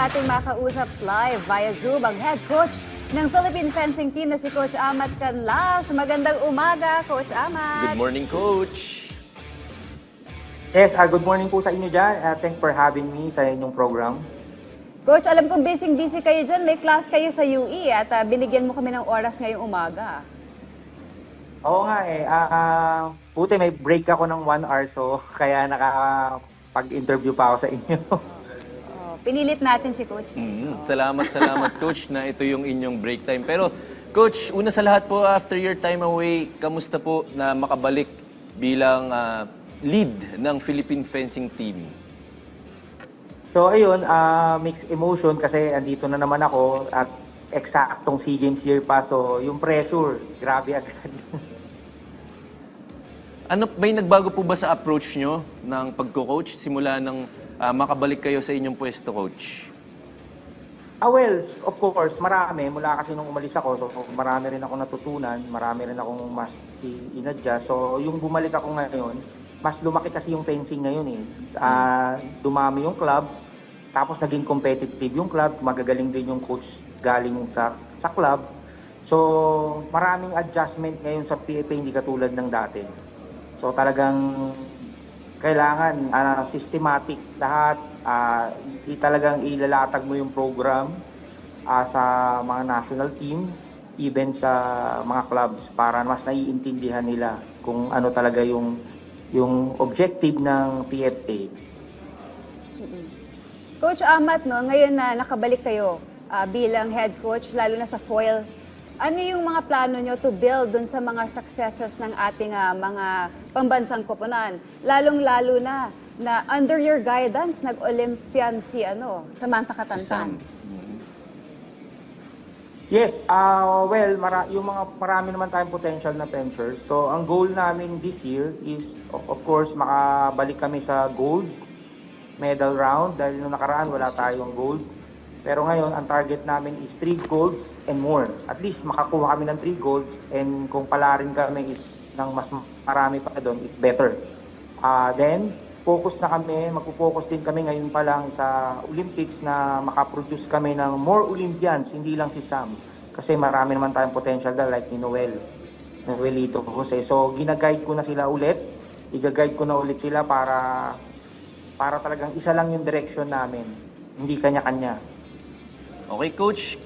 nating makausap live via Zoom ang head coach ng Philippine fencing team na si Coach Amat Canlas. Magandang umaga, Coach Amat. Good morning, Coach. Yes, good morning po sa inyo dyan. Thanks for having me sa inyong program. Coach, alam kong busy kayo dyan. May class kayo sa UE at binigyan mo kami ng oras ngayong umaga. Oo nga eh. Buti may break ako ng 1 hour so kaya nakapag-interview pa ako sa inyo. Pinilit natin si Coach. Salamat, Coach, na ito yung inyong break time. Pero, Coach, una sa lahat po, after your time away, kamusta po na makabalik bilang lead ng Philippine fencing team? So ayun, mixed emotion kasi andito na naman ako at eksaktong SEA Games year pa. So yung pressure, grabe agad. May nagbago po ba sa approach nyo ng pagko-coach simula ng makabalik kayo sa inyong pwesto, Coach? Well, of course, marami. Mula kasi nung umalis ako, so marami rin ako natutunan, marami rin akong mas in-adjust. So yung bumalik ako ngayon, mas lumaki kasi yung fencing ngayon eh. Dumami yung clubs, tapos naging competitive yung club, magagaling din yung coach galing sa club. So maraming adjustment ngayon sa PFA, hindi katulad ng dati. So talagang kailangan systematic lahat, talagang ilalatag mo yung program sa mga national team, even sa mga clubs para mas naiintindihan nila kung ano talaga yung objective ng PFA. Coach Amat, no, ngayon na nakabalik kayo bilang head coach, lalo na sa foil, ano yung mga plano nyo to build dun sa mga successes ng ating mga pambansang koponan? Lalong-lalo na under your guidance, nag-Olympian si Samantha Catantan. Yes, yung mga marami naman tayong potential na fencers. So ang goal namin this year is of course makabalik kami sa gold medal round dahil nung nakaraan wala tayong gold. Pero ngayon, ang target namin is 3 golds and more. At least makakuha kami ng 3 golds and kung palarin kami is ng mas marami pa doon is better. Then, focus na kami, magpo-focus din kami ngayon pa lang sa Olympics na makaproduce kami ng more Olympians, hindi lang si Sam. Kasi marami naman tayong potential na like ni Noelito Jose. So, ginaguide ko na sila ulit. Iga-guide ko na ulit sila para talagang isa lang yung direction namin. Hindi kanya-kanya. Okay, Coach.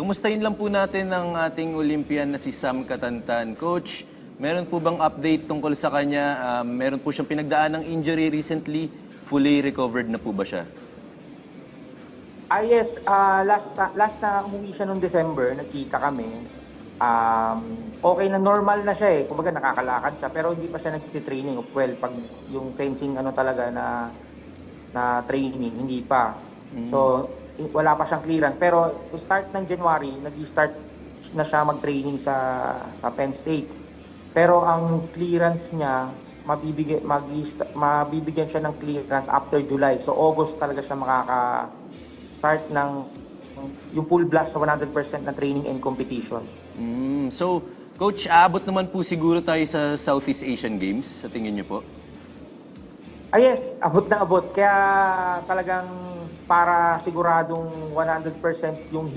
Kamustahin lang po natin ang ating Olympian na si Sam Catantan. Coach, meron po bang update tungkol sa kanya? Meron po siyang pinagdaan ng injury recently. Fully recovered na po ba siya? Yes. Last na umuwi siya noong December, nagkita kami. Okay na, normal na siya eh. Kumbaga nakakalakad siya, pero hindi pa siya nagtitraining. Well, pag yung fencing talaga na training, hindi pa. So, wala pa siyang clearance. Pero start ng January, nag-start na siya mag-training sa Penn State. Pero ang clearance niya, mabibigyan siya ng clearance after July. So August talaga siya makaka-start ng yung full blast sa 100% na training and competition. So, Coach, aabot naman po siguro tayo sa Southeast Asian Games, sa tingin niyo po? Yes, abot na abot. Kaya talagang para siguradong 100% yung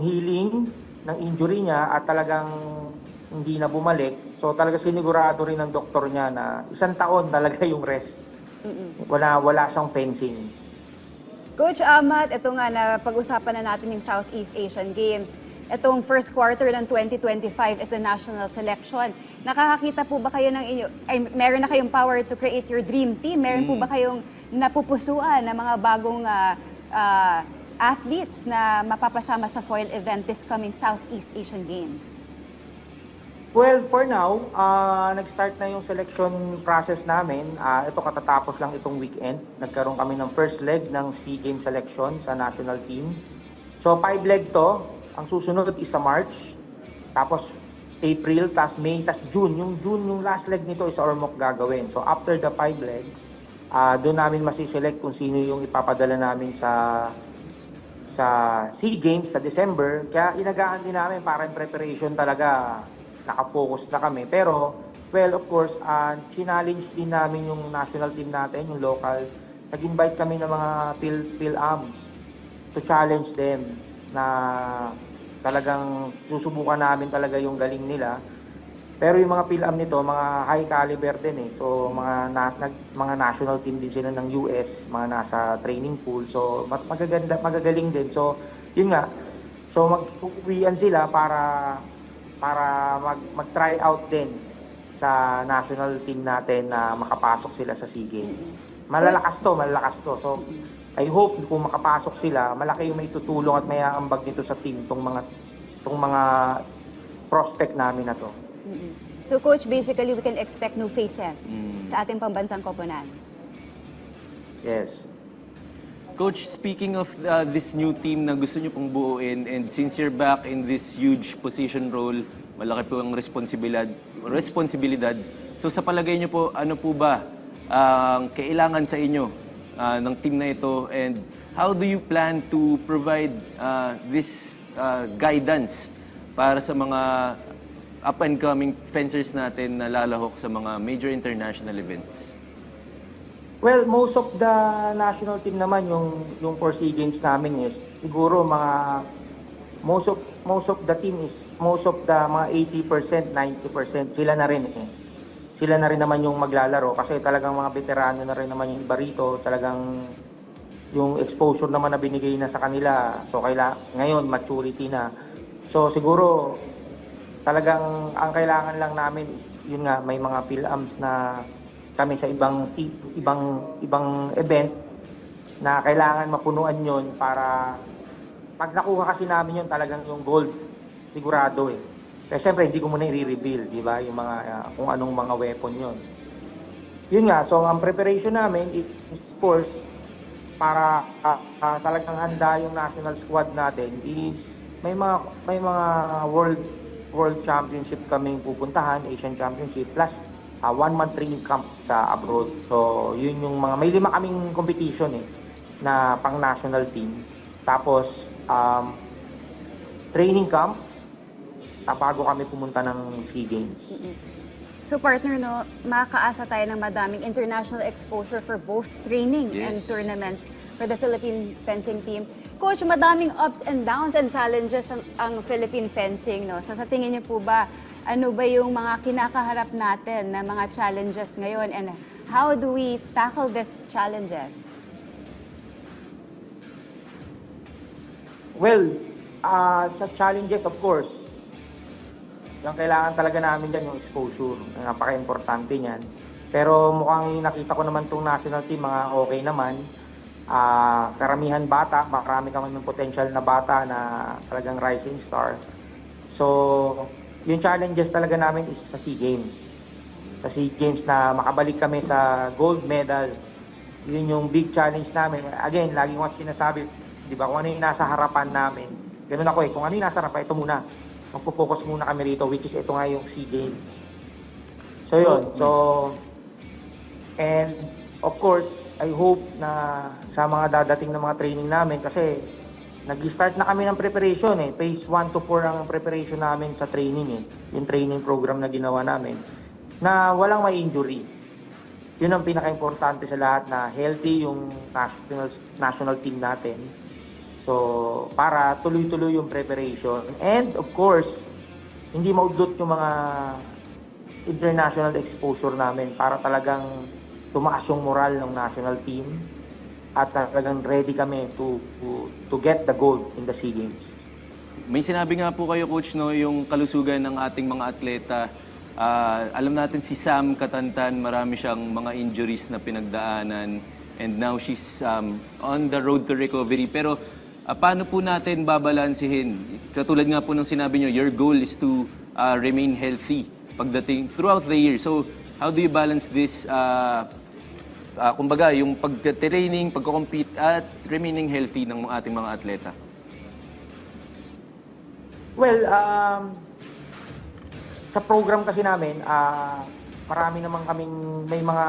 healing ng injury niya at talagang hindi na bumalik. So talaga sinigurado rin ng doktor niya na 1 taon talaga yung rest. Wala siyang fencing. Coach Amat, ito nga na pag-usapan na natin yung Southeast Asian Games. Itong first quarter ng 2025 is the national selection. Nakakakita po ba kayo meron na kayong power to create your dream team? Meron po ba kayong napupusuan na mga bagong athletes na mapapasama sa foil event this coming Southeast Asian Games? Well, for now, nag-start na yung selection process namin. Ito katatapos lang itong weekend. Nagkaroon kami ng first leg ng SEA Games selection sa national team. So 5 leg to. Ang susunod is sa March. Tapos April, tas May, tas June. Yung last leg nito is sa Ormoc gagawin. So after the 5 leg, doon namin masiselect kung sino yung ipapadala namin sa SEA Games sa December. Kaya inagaan din namin para in preparation talaga nakafocus na kami. Pero, well, of course, challenge din namin yung national team natin, yung local. Nag-invite kami ng mga PhilAms to challenge them na talagang susubukan namin talaga yung galing nila. Pero yung mga PhilAm nito, mga high caliber din eh. So mga national team din sila ng US, mga nasa training pool. So magagaling din. So yun nga. So mag-uwian sila para mag-try out din sa national team natin na makapasok sila sa SEA Games. Malalakas to. So I hope kung makapasok sila, malaki yung may tutulong at may aambag nito sa team tong mga prospect namin na to. So Coach, basically we can expect new faces sa ating pambansang koponan. Yes. Coach, speaking of this new team na gusto nyo pong buuin, and since you're back in this huge position role, malaki po ang responsibilidad. So sa palagay nyo po, ano po ba ang kailangan sa inyo ng team na ito, and how do you plan to provide this guidance para sa mga up-and-coming fencers natin na lalahok sa mga major international events? Well, most of the national team naman yung for SEA Games namin is siguro most of the team is most of the mga 80%, 90% sila na rin eh. Sila na rin naman yung maglalaro kasi talagang mga veterano na rin naman yung iba rito, talagang yung exposure naman na binigay na sa kanila. So ngayon maturity na. So siguro talagang ang kailangan lang namin is yun nga, may mga PhilAms na kami sa ibang event na kailangan mapunuan yon para pag nakuha kasi namin yun talagang yung gold sigurado eh. Kasi syempre hindi ko muna i-reveal, di ba, yung mga kung anong mga weapon yon. Yun nga, so ang preparation namin is of course para talagang handa yung national squad natin is may mga world championship kaming pupuntahan, Asian Championship plus 1-month training camp sa abroad. So yun yung mga may 5 kaming competition eh na pang national team. Tapos training camp bago kami pumunta ng SEA Games. So partner, no, makakaasa tayo ng madaming international exposure for both training and tournaments for the Philippine fencing team. Coach, madaming ups and downs and challenges ang Philippine fencing, no? So sa tingin niyo po ba, ano ba yung mga kinakaharap natin na mga challenges ngayon, and how do we tackle these challenges? Well, sa challenges of course, yung kailangan talaga namin dyan yung exposure. Napaka-importante niyan. Pero mukhang nakita ko naman itong national team, mga okay naman. Karamihan bata, marami kami ng potential na bata na talagang rising star. So, yung challenges talaga namin is sa SEA Games. Sa SEA Games na makabalik kami sa gold medal. Yun yung big challenge namin. Again, lagi ko sinasabi, di ba, kung ano yung nasa harapan namin. Ganun ako eh, kung ano yung nasa harapan, ito muna. Magpo-focus muna kami rito, which is ito nga yung SEA Games. So yun, and of course, I hope na sa mga dadating na mga training namin, kasi nag-start na kami ng preparation eh. Phase 1 to 4 ang preparation namin sa training eh. Yung training program na ginawa namin. Na walang may injury. Yun ang pinaka-importante sa lahat, na healthy yung national team natin. So, para tuloy-tuloy yung preparation. And of course, hindi maudlot yung mga international exposure namin para talagang tumaas yung moral ng national team at talagang ready kami to get the gold in the SEA Games. May sinabi nga po kayo, Coach, no, yung kalusugan ng ating mga atleta. Alam natin si Sam Katantan, marami siyang mga injuries na pinagdaanan, and now she's on the road to recovery. Pero paano po natin babalansihin? Katulad nga po ng sinabi nyo, your goal is to remain healthy pagdating throughout the year. So, how do you balance this? Kumbaga, yung pag-training, pag-compete, at remaining healthy ng ating mga atleta? Well, sa program kasi namin, marami naman kaming, may mga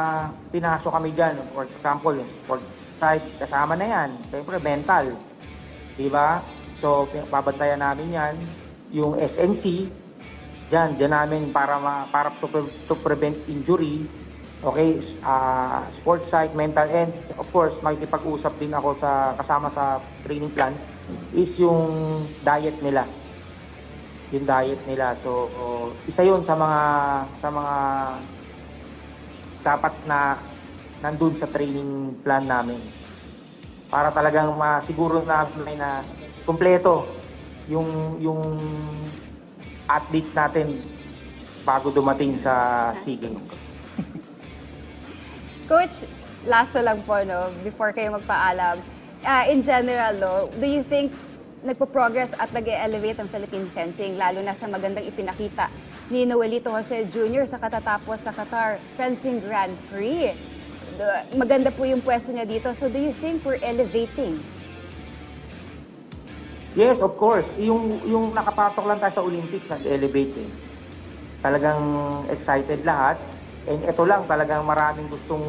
pinasok kami dyan. For example, sport side, kasama na yan. Siyempre, mental. Diba? So, babantayan namin yan. Yung SNC, dyan namin para to prevent injury. Okay, sports side, mental, and of course, makikipag-usap din ako kasama sa training plan is yung diet nila. Yung diet nila. So, isa yun sa mga dapat na nandun sa training plan namin. Para talagang masiguro namin na kumpleto yung athletes natin bago dumating sa SEA Games. Coach, last na lang po, no, before kayo magpaalam. In general, no, do you think nagpo-progress at nag-elevate ang Philippine fencing, lalo na sa magandang ipinakita ni Noelito Jose Jr. sa katatapos sa Qatar Fencing Grand Prix? Maganda po yung pwesto niya dito. So do you think we're elevating? Yes, of course. Yung nakapatok lang tayo sa Olympics, nag-elevate eh. Talagang excited lahat. And ito lang, talagang maraming gustong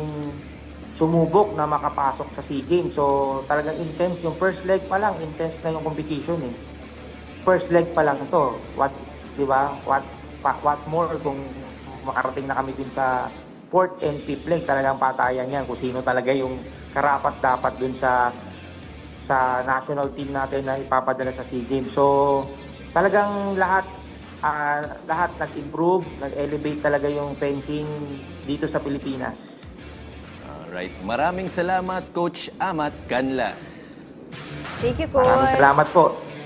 sumubok na makapasok sa SEA Games. So talagang intense. Yung first leg pa lang, intense na yung competition eh. First leg pa lang ito. Di ba? What more kung makarating na kami dun sa fourth and fifth leg, talagang patayan yan kung sino talaga yung karapat dapat dun sa national team natin na ipapadala sa SEA Games. So talagang lahat nag-improve, nag-elevate talaga yung fencing dito sa Pilipinas. Alright, maraming salamat Coach Amat Canlas. Thank you, Coach. Maraming salamat po.